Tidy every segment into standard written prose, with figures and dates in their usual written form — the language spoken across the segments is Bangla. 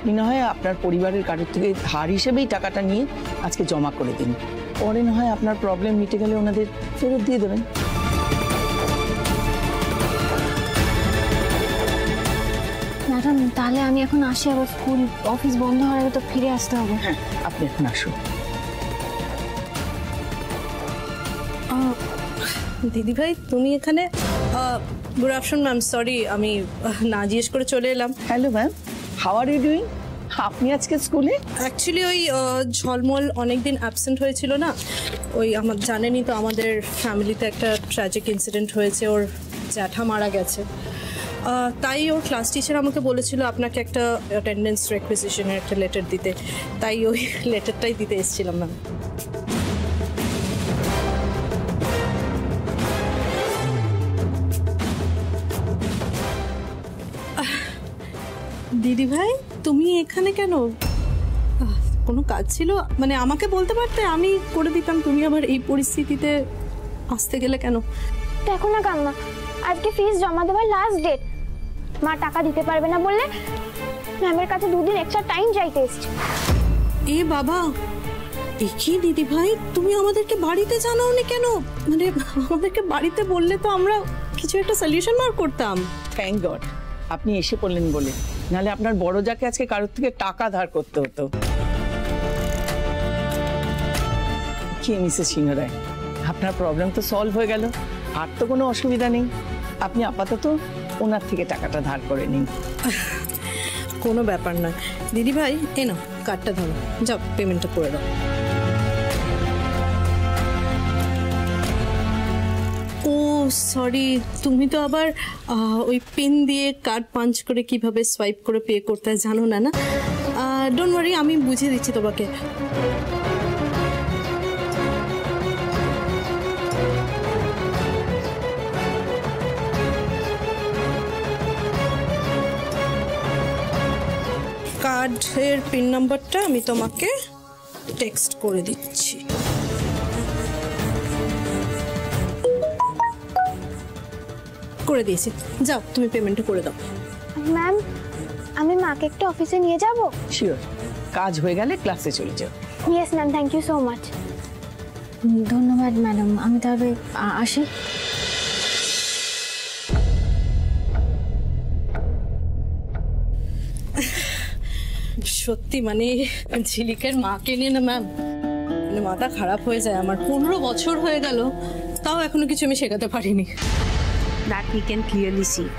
আপনি না হয় আপনার পরিবারের কারোর থেকে ধার হিসেবেই টাকাটা নিয়ে আজকে জমা করে দিন, পরে না হয় আপনার প্রবলেম মিটে গেলে ওনাদের ফেরত দিয়ে দেবেন। ম্যাডাম তাহলে আমি এখন আসি, আবার স্কুল অফিস বন্ধ হওয়ার আগে তো ফিরে আসতে হবে। হ্যাঁ, আপনি এখন আসুন। দিদি ভাই তুমি এখানে? গুড আফটারনুন ম্যাম, সরি আমি না জিজ্ঞেস করে চলে এলাম। Hello ma'am, how are you doing? আপনি আজকে স্কুলে? অ্যাকচুয়ালি ওই ঝলমল অনেকদিন অ্যাবসেন্ট হয়েছিল না, ওই আমার জানেনই তো আমাদের ফ্যামিলিতে একটা ট্র্যাজিক ইনসিডেন্ট হয়েছে, ওর জ্যাঠা মারা গেছে। তাই ওর ক্লাস টিচার আমাকে বলেছিল আপনাকে একটা অ্যাটেন্ডেন্স রিকুইজিশনের একটা লেটার দিতে, তাই ওই লেটারটাই দিতে এসেছিলাম ম্যাম। দিদি ভাই তুমি এখানে কেন? কোনো কাজ ছিল? মানে আমাকে বলতে পারতে, আমি করে দিতাম। তুমি আবার এই পরিস্থিতিতে আসতে গেলে কেন? দেখো না কাম্মা, আজকে ফিস জমা দেওয়ার লাস্ট ডেট। মা টাকা দিতে পারবে না বললে ম্যামের কাছে 2 দিন এক্সট্রা টাইম চাইতে এসেছে। এ বাবা, দেখি দিদি ভাই তুমি আমাদেরকে বাড়িতে জানাওনি কেন? মানে আমাদেরকে বাড়িতে বললে তো আমরা কিছু একটা সলিউশন বার করতাম। থ্যাংক গড আপনি এসে পড়লেন বলে, নাহলে আপনার বড় যাকে আজকে কারোর থেকে টাকা ধার করতে হতো। কি মিসেস সিংহ রায়, আপনার প্রবলেম তো সলভ হয়ে গেল, আর তো কোনো অসুবিধা নেই। আপনি আপাতত ওনার থেকে টাকাটা ধার করে নিন। কোনো ব্যাপার না দিদি ভাই, এ নাও কার্ডটা ধরো, যাও পেমেন্টটা করে দাও। ও সরি, তুমি তো আবার ওই পিন দিয়ে কার্ড পাঞ্চ করে কিভাবে সোয়াইপ করে পে করতে হয় জানো না? না ডোন্ট ওয়ারি, আমি বুঝিয়ে দিচ্ছি তোমাকে। কার্ডের পিন নাম্বারটা আমি তোমাকে টেক্সট করে দিচ্ছি। করে দিয়েছি, যাও তুমি পেমেন্টটা করে দাও। ম্যাম আমি মাকে একটু অফিসে নিয়ে যাব? শিওর, কাজ হয়ে গেলে ক্লাসে চলে যাও। Yes ma'am, thank you so much. ধন্যবাদ ম্যাডাম, আমি তাহলে আসি। সত্যি মানে ঝিলিকের মাকে নিয়ে না ম্যাম, মানে মাথা খারাপ হয়ে যায় আমার। 15 বছর হয়ে গেল, তাও এখনো কিছু আমি শেখাতে পারিনি। That we can clearly see.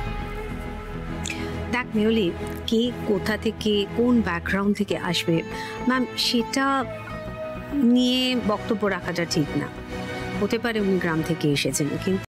দেখ মেয়লি, কে কোথা থেকে কোন ব্যাকগ্রাউন্ড থেকে আসবে ম্যাম সেটা নিয়ে বক্তব্য রাখাটা ঠিক না। হতে পারে উনি গ্রাম থেকে এসেছেন, কিন্তু